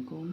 Assalamualaikum.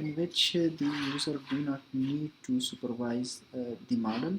in which the user do not need to supervise the model.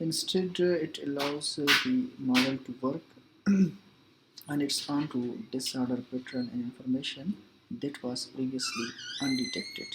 Instead, it allows the model to work on its own to disorder pattern and information that was previously undetected.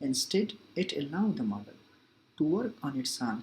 Instead, it allow the model to work on its own.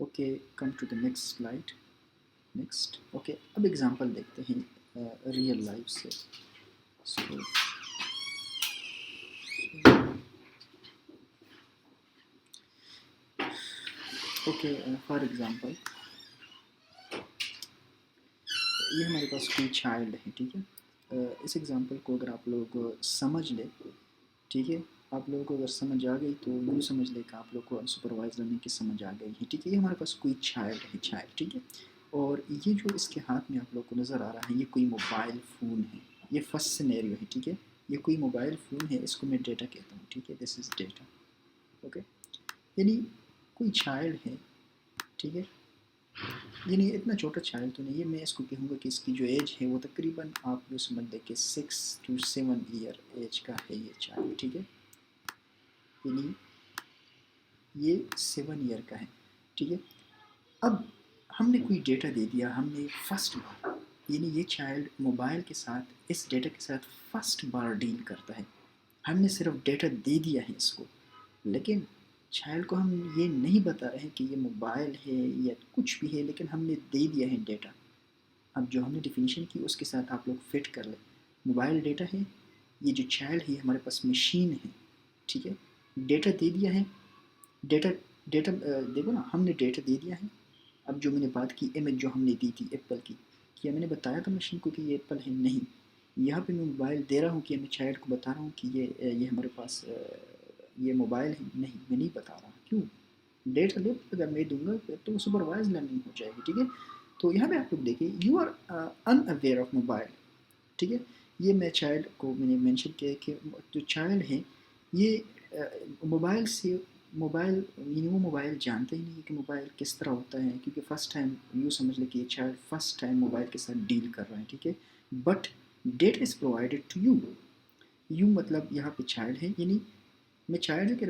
Okay come to the next slide. Next. Okay اب example دیکھتے ہیں real life سے. So okay for example یہ ہمارے پاس کوئی child ہے. ٹھیک ہے، اس ایگزامپل کو اگر آپ لوگ سمجھ لیں، ٹھیک ہے، آپ لوگوں کو اگر سمجھ آ گئی تو یوں سمجھ لیں کہ آپ لوگ کو سپروائز لرننگ کی سمجھ آ گئی ہے. ٹھیک ہے، یہ ہمارے پاس کوئی چائلڈ ہے، چائلڈ. ٹھیک ہے، اور یہ جو اس کے ہاتھ میں آپ لوگ کو نظر آ رہا ہے یہ کوئی موبائل فون ہے. یہ فرسٹ سینیریو ہے. ٹھیک ہے، یہ کوئی موبائل فون ہے، اس کو میں ڈیٹا کہتا ہوں. ٹھیک ہے، دس از ڈیٹا. اوکے، یعنی کوئی چائلڈ ہے. ٹھیک ہے، یعنی اتنا چھوٹا چائلڈ تو نہیں ہے، میں اس کو کہوں گا کہ اس کی جو ایج ہے وہ تقریباً آپ جو سمجھ لیں کہ 6 to 7 ایئر ایج کا ہے یہ چائلڈ. ٹھیک ہے، یعنی یہ 7 ایئر کا ہے. ٹھیک ہے، اب ہم نے کوئی ڈیٹا دے دیا، ہم نے فرسٹ بار، یعنی یہ چائلڈ موبائل کے ساتھ اس ڈیٹا کے ساتھ فرسٹ بار ڈیل کرتا ہے. ہم نے صرف ڈیٹا دے دیا ہے اس کو، لیکن چائلڈ کو ہم یہ نہیں بتا رہے کہ یہ موبائل ہے یا کچھ بھی ہے، لیکن ہم نے دے دیا ہے ڈیٹا. اب جو ہم نے ڈیفینیشن کی اس کے ساتھ آپ لوگ فٹ کر لیں. موبائل ڈیٹا ہے، یہ جو چائلڈ ہے ہمارے پاس مشین ہے. ٹھیک ہے، ڈیٹا دے دیا ہے. ڈیٹا ڈیٹا دیکھو نا، ہم نے ڈیٹا دے دیا ہے. اب جو میں نے بات کی امیج جو ہم نے دی تھی ایپل کی، کیا میں نے بتایا تھا مشین کو کہ یہ ایپل ہے؟ نہیں. یہاں پہ میں موبائل دے رہا ہوں کہ میں چائلڈ کو بتا رہا ہوں کہ یہ ہمارے پاس یہ موبائل ہے؟ نہیں، میں نہیں بتا رہا. کیوں؟ ڈیٹا لے اگر میں دوں گا تو سپروائز لرننگ ہو جائے گی. ٹھیک ہے، تو یہاں پہ آپ لوگ دیکھیں you are unaware of mobile. ٹھیک ہے، یہ میں چائلڈ کو میں نے مینشن کیا کہ جو چائلڈ ہیں یہ موبائل سے موبائل یعنی وہ موبائل جانتے ہی نہیں کہ موبائل کس طرح ہوتا ہے، کیونکہ فرسٹ ٹائم یوں سمجھ لیں کہ یہ چائلڈ فرسٹ ٹائم موبائل کے ساتھ ڈیل کر رہا ہے. ٹھیک ہے، but data is provided to you. یوں مطلب یہاں پہ چائلڈ ہے، یعنی میں چائلڈ کے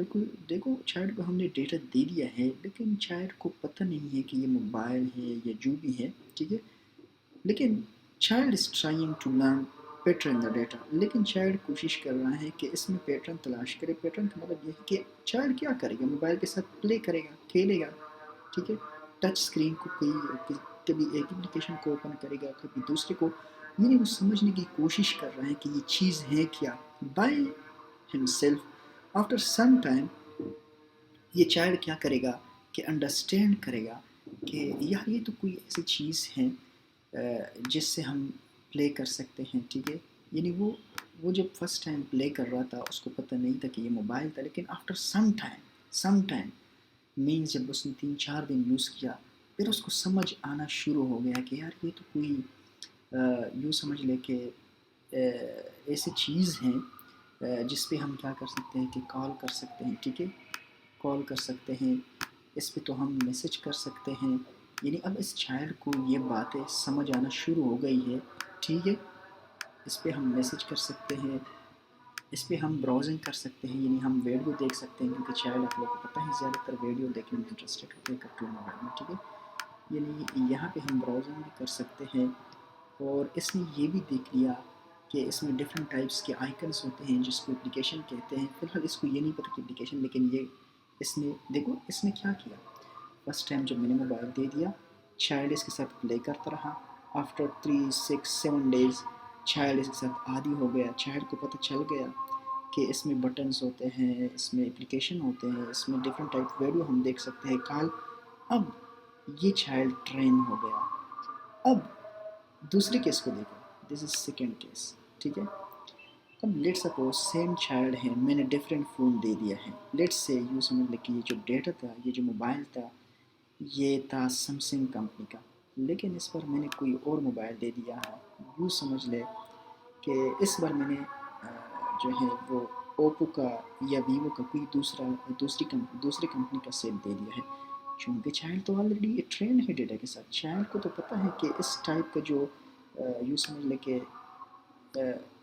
دیکھو چائلڈ کو ہم نے ڈیٹا دے دیا ہے، لیکن چائلڈ کو پتہ نہیں ہے کہ یہ موبائل ہے یا جو بھی ہے. ٹھیک ہے، لیکن child is trying to learn pattern the data. لیکن چائلڈ کوشش کر رہا ہے کہ اس میں پیٹرن تلاش کرے. پیٹرن کا مطلب یہ ہے کہ چائلڈ کیا کرے گا، موبائل کے ساتھ پلے کرے گا، کھیلے گا. ٹھیک ہے، ٹچ اسکرین کو کبھی ایک اپلیکیشن کو اوپن کرے گا، کبھی دوسرے کو، یعنی وہ سمجھنے کی کوشش کر رہا ہے کہ یہ چیز ہے کیا. By himself after some time یہ چائلڈ کیا کرے گا کہ انڈرسٹینڈ کرے گا کہ یار یہ تو کوئی ایسی چیز ہے جس سے ہم پلے کر سکتے ہیں. ٹھیک ہے، یعنی وہ جب فرسٹ ٹائم پلے کر رہا تھا اس کو پتہ نہیں تھا کہ یہ موبائل تھا، لیکن آفٹر سم ٹائم مینس جب اس نے 3-4 دن یوز کیا پھر اس کو سمجھ آنا شروع ہو گیا کہ یار یہ تو کوئی یوں سمجھ لے کہ ایسی چیز ہیں جس پہ ہم کیا کر سکتے ہیں کہ کال کر سکتے ہیں. ٹھیک ہے، کال کر سکتے ہیں، اس پہ تو ہم میسج کر سکتے ہیں. یعنی اب اس چائلڈ کو یہ باتیں سمجھ آنا شروع ہو گئی ہے. ٹھیک ہے، اس پہ ہم میسج کر سکتے ہیں، اس پہ ہم براؤزنگ کر سکتے ہیں، یعنی ہم ویڈیو دیکھ سکتے ہیں، کیونکہ چائلڈ آپ لوگوں کو پتہ ہے زیادہ تر ویڈیو دیکھنے میں انٹرسٹیڈ ہوتے ہیں کرٹون موبائل میں. ٹھیک ہے، یعنی یہاں پہ ہم براؤزنگ بھی کر سکتے ہیں. اور اس نے یہ بھی دیکھ لیا کہ اس میں ڈفرینٹ ٹائپس کے آئکنس ہوتے ہیں جس کو اپلیکیشن کہتے ہیں. فی الحال اس کو یہ نہیں پتہ کہ اپلیکیشن، لیکن یہ اس نے دیکھو اس نے کیا کیا. فرسٹ ٹائم جب میں نے موبائل دے دیا چائلڈ اس کے ساتھ پلے کرتا رہا. آفٹر 3-6-7 days چائلڈ اس کے ساتھ عادی ہو گیا. چائلڈ کو پتہ چل گیا کہ اس میں بٹنز ہوتے ہیں، اس میں اپلیکیشن ہوتے ہیں، اس میں ڈفرینٹ ٹائپ ویڈیو ہم دیکھ سکتے ہیں، کال. اب یہ چائلڈ ٹرین ہو گیا. اب دوسرے کیس کو دیکھو، دس از سیکنڈ کیس. ٹھیک ہے، اب لیٹ سپوز سیم چائلڈ ہے، میں نے ڈفرینٹ فون دے دیا ہے. لیٹ سے یوں سمجھ لیں کہ یہ جو ڈیٹا تھا، یہ جو موبائل تھا، یہ تھا سمسنگ کمپنی کا، لیکن اس پر میں نے کوئی اور موبائل دے دیا ہے. یوں سمجھ لے کہ اس بار میں نے جو ہے وہ اوپو کا یا ویوو کا کوئی دوسری کمپنی کا سیٹ دے دیا ہے. چونکہ چائلڈ تو آلریڈی ٹرین ہے ڈیٹا کے ساتھ. چائلڈ کو تو پتہ ہے کہ اس ٹائپ کا جو یوں سمجھ لے کہ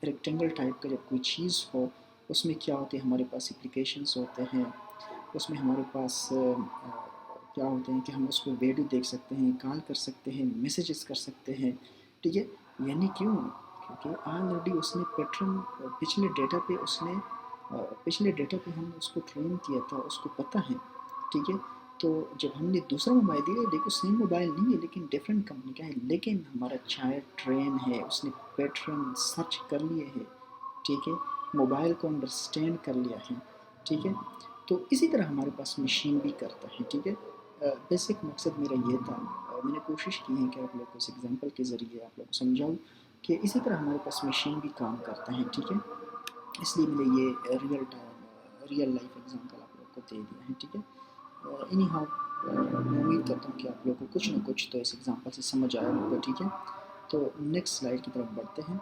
ریکٹینگل ٹائپ کا جب کوئی چیز ہو اس میں کیا ہوتے ہیں، ہمارے پاس اپلیکیشنس ہوتے ہیں، اس میں ہمارے پاس کیا ہوتے ہیں کہ ہم اس کو ویڈیو دیکھ سکتے ہیں، کال کر سکتے ہیں، میسیجز کر سکتے ہیں. ٹھیک ہے، یعنی کیونکہ آلریڈی اس نے پیٹرن پچھلے ڈیٹا پہ ہم نے اس کو ٹرین کیا تھا، اس کو پتہ ہے. ٹھیک ہے، تو جب ہم نے دوسرا موبائل دیا، دیکھو سیم موبائل نہیں ہے لیکن ڈفرینٹ کمپنی کا ہے، لیکن ہمارا چائلڈ ٹرین ہے، اس نے پیٹرن سرچ کر لیے ہے، ٹھیک ہے، موبائل کو انڈرسٹینڈ کر لیا ہے، ٹھیک ہے. تو اسی طرح ہمارے پاس مشین بھی کرتا ہے، ٹھیک ہے. بیسک مقصد میرا یہ تھا، میں نے کوشش کی ہے کہ آپ لوگ کو اس ایگزامپل کے ذریعے آپ لوگ کو سمجھاؤں کہ اسی طرح ہمارے پاس مشین بھی کام کرتا ہے، ٹھیک ہے. اس لیے میں نے یہ ریئل لائف ایگزامپل آپ لوگ کو دے دیا ہے، ٹھیک ہے. اینی ہاؤ میں امید کرتا ہوں کہ آپ لوگ کو کچھ نہ کچھ تو اس ایگزامپل سے سمجھ آیا ہوگا، ٹھیک ہے. تو نیکسٹ سلائڈ کی طرف بڑھتے ہیں.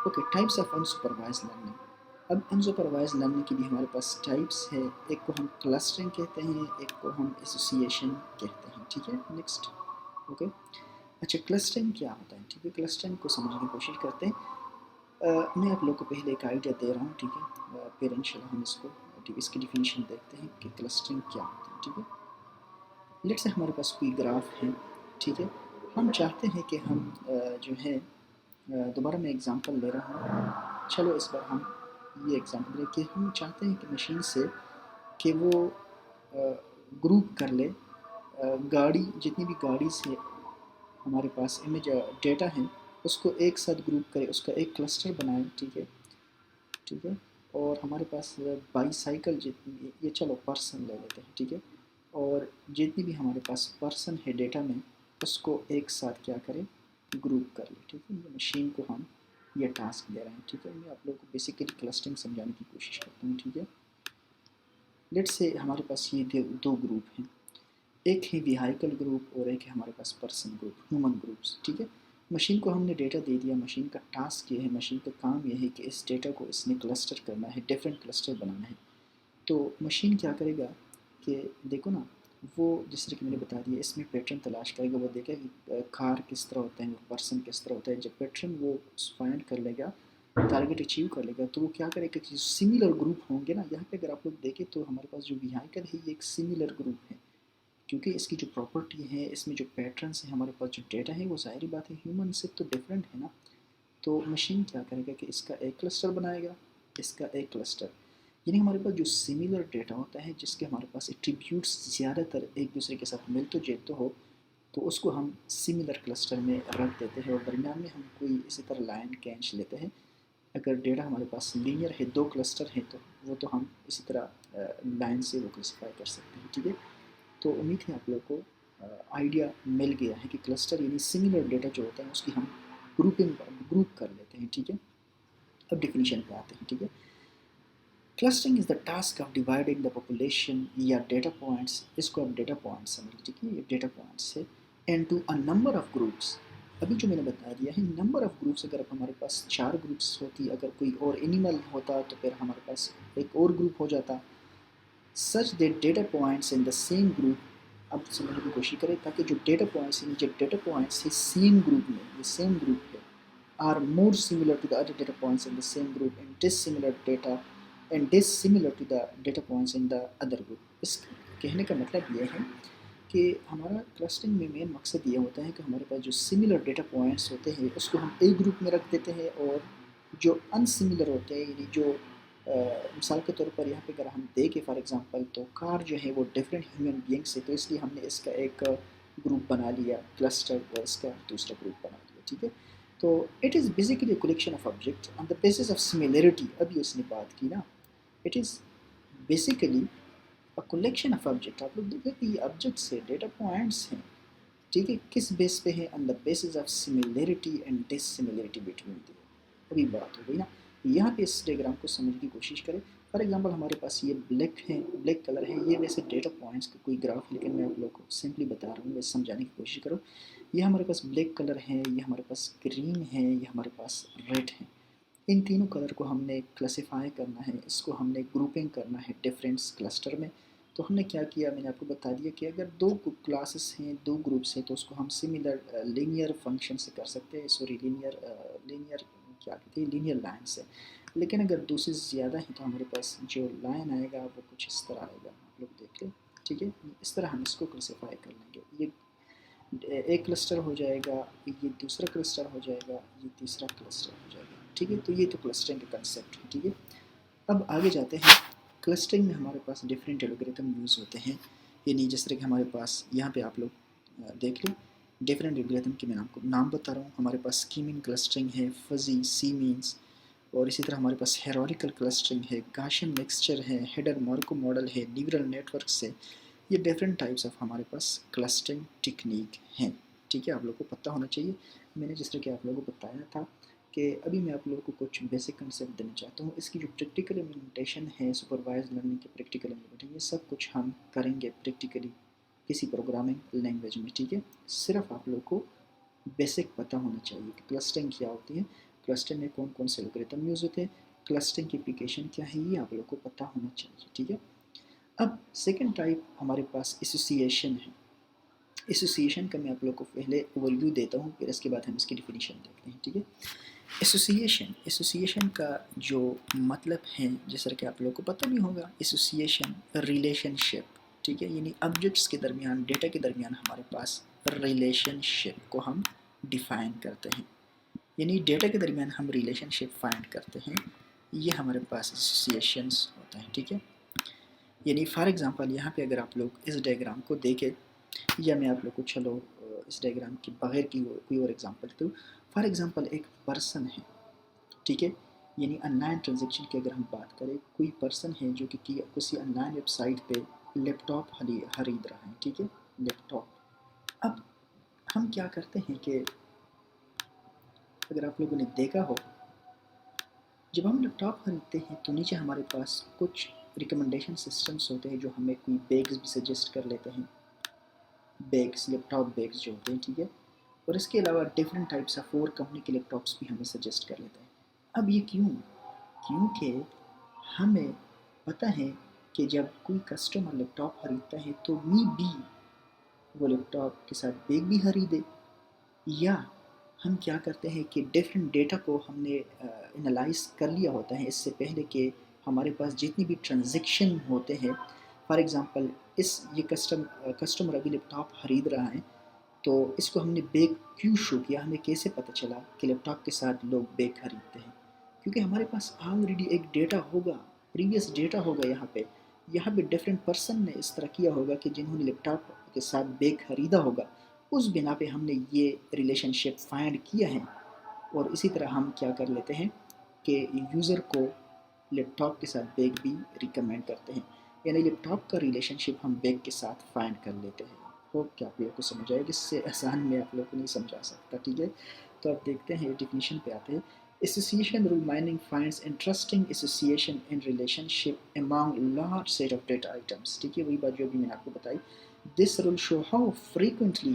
Okay, types of unsupervised learning. اب انسپروائز لرننگ کی بھی ہمارے پاس ٹائپس ہے. ایک کو ہم کلسٹرنگ کہتے ہیں، ایک کو ہم ایسوسیشن کہتے ہیں، ٹھیک ہے. نیکسٹ. اوکے، اچھا کلسٹرنگ کیا ہوتا ہے؟ ٹھیک ہے، کلسٹرنگ کو سمجھنے کی کوشش کرتے ہیں. میں آپ لوگ کو پہلے ایک آئیڈیا دے رہا ہوں، ٹھیک ہے، پھر انشاءاللہ ہم اس کی ڈیفینیشن دیکھتے ہیں کہ کلسٹرنگ کیا ہوتا ہے، ٹھیک ہے. لیٹ سے ہمارے پاس کوئی گراف ہے، ٹھیک ہے. ہم چاہتے ہیں کہ ہم جو ہے دوبارہ میں ایگزامپل لے رہا ہوں، چلو اس بار ہم یہ ایگزامپل لیں کہ ہم چاہتے ہیں کہ مشین سے کہ وہ گروپ کر لے گاڑی، جتنی بھی گاڑیز ہے ہمارے پاس امیج ڈیٹا ہیں، اس کو ایک ساتھ گروپ کرے، اس کا ایک کلسٹر بنائے، ٹھیک ہے، ٹھیک ہے. اور ہمارے پاس بائی سائیکل جتنی، یہ چلو پرسن لے لیتے ہیں، ٹھیک ہے. اور جتنی بھی ہمارے پاس پرسن ہے ڈیٹا میں، اس کو ایک ساتھ کیا کریں، گروپ کر لیں، ٹھیک ہے. یہ مشین کو ہم یہ ٹاسک دے رہے ہیں، ٹھیک ہے. میں آپ لوگوں کو بیسیکلی کلسٹرنگ سمجھانے کی کوشش کرتا ہوں، ٹھیک ہے. لیٹ سے ہمارے پاس یہ دو گروپ ہیں، ایک ہے ویہائیکل گروپ اور ایک ہے ہمارے پاس پرسن گروپ، ہیومن گروپس، ٹھیک ہے. مشین کو ہم نے ڈیٹا دے دیا، مشین کا ٹاسک یہ ہے، مشین کا کام یہ ہے کہ اس ڈیٹا کو اس نے کلسٹر کرنا ہے، ڈفرینٹ کلسٹر بنانا ہے. تو مشین کیا کرے گا کہ دیکھو نا، وہ جس طرح کہ میں نے بتا دیا، اس میں پیٹرن تلاش کرے گا. وہ دیکھے کہ کار کس طرح ہوتا ہے، وہ پرسن کس طرح ہوتا ہے. جب پیٹرن وہ فائنڈ کر لے گا، ٹارگیٹ اچیو کر لے گا، تو وہ کیا کرے گا کہ سملر گروپ ہوں گے نا. یہاں پہ اگر آپ لوگ دیکھیں تو ہمارے پاس جو ویہائیکل ہے یہ ایک سملر گروپ ہے، کیونکہ اس کی جو پراپرٹی ہے، اس میں جو پیٹرنس ہیں، ہمارے پاس جو ڈیٹا ہے، وہ ظاہری بات ہے ہیومن سے تو ڈفرینٹ ہے نا. تو مشین کیا کرے گا کہ اس کا ایک کلسٹر بنائے گا، اس کا ایک کلسٹر، یعنی ہمارے پاس جو سملر ڈیٹا ہوتا ہے، جس کے ہمارے پاس ایٹریبیوٹس زیادہ تر ایک دوسرے کے ساتھ مل تو جیت ہو، تو اس کو ہم سملر کلسٹر میں رکھ دیتے ہیں. اور درمیان میں ہم کوئی اسی طرح لائن کھینچ لیتے ہیں. اگر ڈیٹا ہمارے پاس لینئر ہے، دو کلسٹر ہیں، تو وہ تو ہم اسی طرح لائن سے وہ کلاسیفائی کر سکتے ہیں، ٹھیک ہے. تو امید ہے آپ لوگ کو آئیڈیا مل گیا ہے کہ کلسٹر یعنی سملر ڈیٹا جو ہوتا ہے اس کی ہم گروپ کر لیتے ہیں، ٹھیک ہے. اب ڈیفینیشن پہ آتے ہیں، ٹھیک ہے. Clustering is the task of dividing the population یا ڈیٹا پوائنٹس، اس کو آپ ڈیٹا پوائنٹس سمجھ لیجیے کہ یہ ڈیٹا پوائنٹس ہے، into a number of groups. ابھی جو میں نے بتا دیا ہے نمبر آف گروپس، اگر ہمارے پاس 4 گروپس ہوتی، اگر کوئی اور اینیمل ہوتا تو پھر ہمارے پاس ایک اور گروپ ہو جاتا. Such that data points in the same group. اب سمجھنے کی کوشش کریں تاکہ جو ڈیٹا پوائنٹس ہیں، جو ڈیٹا پوائنٹس ہیں سیم گروپ میں، یہ سیم گروپ ہے، are more similar to the other data points in the same group and dissimilar to the data points in the other group. اس کہنے کا مطلب یہ ہے کہ ہمارا کلسٹرنگ میں مین مقصد یہ ہوتا ہے کہ ہمارے پاس جو سملر ڈیٹا پوائنٹس ہوتے ہیں اس کو ہم ایک گروپ میں رکھ دیتے ہیں، اور جو ان سملر ہوتے ہیں، یعنی جو مثال کے طور پر یہاں پہ اگر ہم دیکھیں فار ایگزامپل، تو کار جو ہے وہ ڈفرینٹ ہیومن بینگ سے، تو اس لیے ہم نے اس کا ایک گروپ بنا لیا کلسٹر، اور اس کا دوسرا گروپ بنا لیا، ٹھیک ہے. تو it is basically collection of object on the basis of similarity. ابھی اس نے بات کی نا، it is basically collection of object. آپ لوگ دیکھیں کہ یہ آبجیکٹس ہے، ڈیٹا پوائنٹس ہیں، ٹھیک ہے. کس بیس پہ ہے؟ On the basis of similarity and dissimilarity between the. ابھی بات ہو گئی نا. یہاں پہ اس ڈیاگرام کو سمجھنے کی کوشش کریں. فار ایگزامپل ہمارے پاس یہ بلیک کلر ہے، یہ ویسے ڈیٹا پوائنٹس کا کوئی گراف ہے، لیکن میں آپ لوگ کو سمپلی بتا رہا ہوں، ویسے سمجھانے کی کوشش کرو. یہ ہمارے پاس بلیک کلر ہے، یہ ہمارے پاس گرین ہے، یہ ہمارے پاس ریڈ ہے. ان تینوں کلر کو ہم نے کلاسیفائی کرنا ہے، اس کو ہم نے گروپنگ کرنا ہے ڈفرینٹس کلسٹر میں. تو ہم نے کیا کیا، میں نے آپ کو بتا دیا کہ اگر دو کلاسز ہیں، دو گروپس ہیں، تو اس کو ہم سملر لینئر فنکشن سے کر سکتے ہیں، سوری لینئر کیا کہتے ہیں، لینئر لائن سے. لیکن اگر دوسری زیادہ ہیں تو ہمارے پاس جو لائن آئے گا وہ کچھ اس طرح آئے گا، آپ لوگ دیکھ لیں، ٹھیک ہے. اس طرح ہم اس کو کلاسیفائی کر لیں گے. یہ ایک کلسٹر ہو جائے گا، یہ دوسرا کلسٹر ہو جائے گا، یہ تیسرا کلسٹر ہو جائے گا، ٹھیک ہے. تو یہ تو کلسٹرنگ کا کنسیپٹ ہے، ٹھیک ہے. اب آگے جاتے ہیں. کلسٹرنگ میں ہمارے پاس ڈفرینٹ الگوریتم یوز ہوتے ہیں. یعنی جس طرح کہ ہمارے پاس یہاں پہ آپ لوگ دیکھ لیں ڈفرینٹ الگوریتم کے میں آپ کو نام بتا رہا ہوں. ہمارے پاس اسکیمنگ کلسٹرنگ ہے, فزی, سی مینس, اور اسی طرح ہمارے پاس ہیرارکل کلسٹرنگ ہے, گاشین مکسچر ہے, ہیڈر مارکو ماڈل ہے, نیورل نیٹ ورکس ہے. یہ ڈفرینٹ ٹائپس آف ہمارے پاس کلسٹرنگ ٹیکنیک ہیں. ٹھیک ہے, آپ لوگوں کو پتہ ہونا چاہیے. میں نے جس طرح کہ آپ لوگوں کو بتایا تھا کہ ابھی میں آپ لوگوں کو کچھ بیسک کنسیپٹ دینا چاہتا ہوں. اس کی جو پریکٹیکل امپلیمنٹیشن ہے, سپروائز لرننگ کی پریکٹیکل امپلیمنٹیشن, یہ سب کچھ ہم کریں گے پریکٹیکلی کسی پروگرامنگ لینگویج میں. ٹھیک ہے, صرف آپ لوگ کو بیسک پتہ ہونا چاہیے کہ کلسٹرنگ کیا ہوتی ہے, کلسٹر میں کون کون سے الگوریتم یوز ہوتے ہیں, کلسٹرنگ کی اپلیکیشن کیا ہے, یہ آپ لوگ کو پتہ ہونا چاہیے. ٹھیک ہے, اب سیکنڈ ٹائپ ہمارے پاس ایسوسیشن ہے. ایسوسیشن کا میں آپ لوگ کو پہلے اوور ویو دیتا ہوں, پھر اس کے بعد ہم اس کی ڈیفینیشن دیکھتے ہیں. ٹھیک ہے, ایسوسیشن کا جو مطلب ہے جس طرح کہ آپ لوگ کو پتہ بھی ہوگا, ایسوسیشن ریلیشن شپ. ٹھیک ہے, یعنی آبجیکٹس کے درمیان, ڈیٹا کے درمیان ہمارے پاس ریلیشن شپ کو ہم ڈیفائن کرتے ہیں. یعنی ڈیٹا کے درمیان ہم ریلیشن شپ فائنڈ کرتے ہیں, یہ ہمارے پاس ایسوسیشنس ہوتا ہے. ٹھیک ہے, یعنی فار ایگزامپل یہاں پہ اگر آپ لوگ اس ڈائیگرام کو دیکھیں, یا میں آپ لوگ کو چلو اس ڈائیگرام کے بغیر کی کوئی اور ایگزامپل دوں. فار ایگزامپل ایک پرسن ہے. ٹھیک ہے, یعنی آن لائن ٹرانزیکشن کی اگر ہم بات کریں, کوئی پرسن ہے جو کہ کسی آن لائن ویب سائٹ پہ لیپ ٹاپ خرید رہا ہے. ٹھیک ہے, لیپ ٹاپ. اب ہم کیا کرتے ہیں کہ اگر آپ لوگوں نے دیکھا ہو, جب ہم لیپ ٹاپ خریدتے ہیں تو نیچے ہمارے پاس کچھ ریکمنڈیشن سسٹمز ہوتے ہیں جو ہمیں کوئی بیگز بھی سجیسٹ کر لیتے ہیں, بیگز, لیپ ٹاپ بیگز جو ہوتے ہیں. ٹھیک ہے, اور اس کے علاوہ ڈفرینٹ ٹائپس آف اور کمپنی کے لیپ ٹاپس بھی ہمیں سجیسٹ کر لیتے ہیں. اب یہ کیونکہ ہمیں پتہ ہے کہ جب کوئی کسٹمر لیپ ٹاپ خریدتا ہے تو بھی وہ لیپ ٹاپ کے ساتھ بیگ بھی خریدے, یا ہم کیا کرتے ہیں کہ ڈفرینٹ ڈیٹا کو ہم نے انالائز کر لیا ہوتا ہے اس سے پہلے کہ ہمارے پاس جتنی بھی ٹرانزیکشن ہوتے ہیں. فار ایگزامپل یہ کسٹمر ابھی لیپ ٹاپ خرید رہا ہے, تو اس کو ہم نے بیگ کیوں شو کیا, ہمیں کیسے پتہ چلا کہ لیپ ٹاپ کے ساتھ لوگ بیگ خریدتے ہیں, کیونکہ ہمارے پاس آلریڈی ایک ڈیٹا ہوگا, پریویس ڈیٹا ہوگا. یہاں پہ ڈفرینٹ پرسن نے اس طرح کیا ہوگا کہ جنہوں نے لیپ ٹاپ کے ساتھ بیگ خریدا ہوگا, اس بنا پہ ہم نے یہ ریلیشن شپ فائنڈ کیا ہے. اور اسی طرح ہم کیا کر لیتے ہیں کہ یوزر کو لیپ ٹاپ کے ساتھ بیگ بھی ریکمینڈ کرتے ہیں, یعنی لیپ ٹاپ کا ریلیشن شپ ہم بیگ کے ساتھ فائنڈ کر لیتے ہیں. ہوپ کہ آپ لوگوں کو سمجھ آئے گا, اس سے آسان میں آپ لوگوں کو نہیں سمجھا سکتا. ٹھیک ہے, تو آپ دیکھتے ہیں ڈیفینیشن پہ آتے ہیں. Association rule mining finds interesting association in relationship among large set of data items. ٹھیک ہے, وہی بات جو ابھی میں نے آپ کو بتائی. This rule show how frequently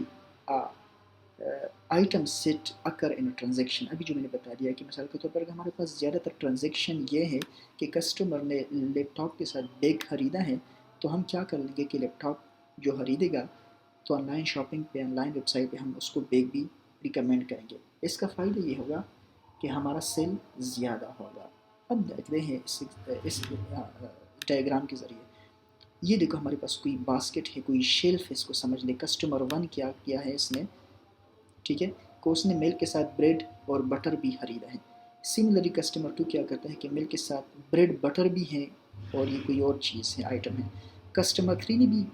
item set occur in a transaction. ابھی جو میں نے بتا دیا کہ مثال کے طور پر ہمارے پاس زیادہ تر ٹرانزیکشن یہ ہے کہ کسٹمر نے لیپ ٹاپ کے ساتھ بیگ خریدا ہے, تو ہم کیا کر لیں گے کہ لیپ ٹاپ جو خریدے گا تو آن لائن شاپنگ پہ, آن لائن ویب سائٹ پہ ہم اس کو بیگ بھی ریکمینڈ کریں گے. اس کا فائدہ یہ ہوگا کہ ہمارا سیل زیادہ ہوگا. اب دیکھتے ہیں اس ڈائیگرام کے ذریعے. یہ دیکھو ہمارے پاس کوئی باسکٹ ہے, کوئی شیلف ہے, اس کو سمجھ لیں. کسٹمر 1 کیا کیا ہے اس نے, ٹھیک ہے, کہ اس نے ملک کے ساتھ بریڈ اور بٹر بھی خریدا ہے. سملرلی کسٹمر 2 کیا کرتا ہے کہ ملک کے ساتھ بریڈ بٹر بھی ہیں اور یہ کوئی اور چیز ہے, آئٹم ہے. کسٹمر 3 نے بھی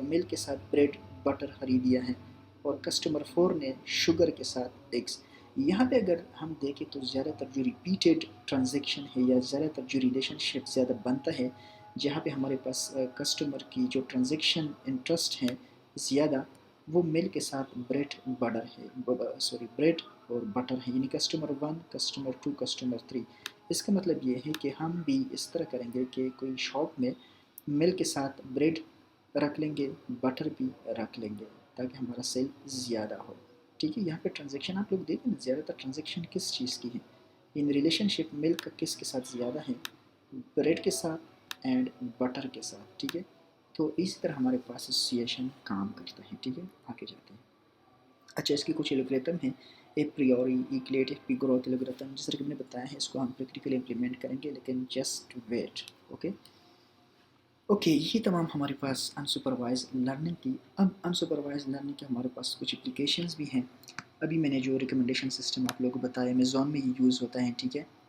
ملک کے ساتھ بریڈ بٹر خریدیا ہے, اور کسٹمر 4 نے شوگر کے ساتھ ایگز. یہاں پہ اگر ہم دیکھیں تو زیادہ تر جو ریپیٹیڈ ٹرانزیکشن ہے, یا زیادہ تر جو ریلیشن شپ زیادہ بنتا ہے, جہاں پہ ہمارے پاس کسٹمر کی جو ٹرانزیکشن انٹرسٹ ہیں زیادہ, وہ ملک کے ساتھ بریڈ اور بٹر ہے. یعنی کسٹمر 1, کسٹمر 2, کسٹمر 3. اس کا مطلب یہ ہے کہ ہم بھی اس طرح کریں گے کہ کوئی شاپ میں ملک کے ساتھ بریڈ رکھ لیں گے, بٹر بھی رکھ لیں گے, تاکہ ہمارا سیل زیادہ ہو. ٹھیک ہے, یہاں پہ ٹرانزیکشن آپ لوگ دیکھیں نا, زیادہ تر ٹرانزیکشن کس چیز کی ہے, ان ریلیشن شپ ملک کا کس کے ساتھ زیادہ ہے, بریڈ کے ساتھ اینڈ بٹر کے ساتھ. ٹھیک ہے, تو اسی طرح ہمارے پاس ایسوسیشن کام کرتا ہے. ٹھیک ہے, آگے جاتے ہیں. اچھا, اس کے کچھ الگوریتم ہیں, اے پریوری, ایکلیٹو, پی گروتھ الگوریتم. جس طرح کہ میں نے بتایا ہے, اس کو ہم پریکٹیکلی امپلیمنٹ کریں گے, لیکن جسٹ ویٹ. اوکے, یہ تمام ہمارے پاس انسپروائز لرننگ کی. اب انسپروائز لرننگ کے ہمارے پاس کچھ اپلیکیشنز بھی ہیں. ابھی میں نے جو ریکمنڈیشن سسٹم آپ لوگوں کو بتایا, امیزون میں یہ یوز ہوتا ہے. ٹھیک ہے,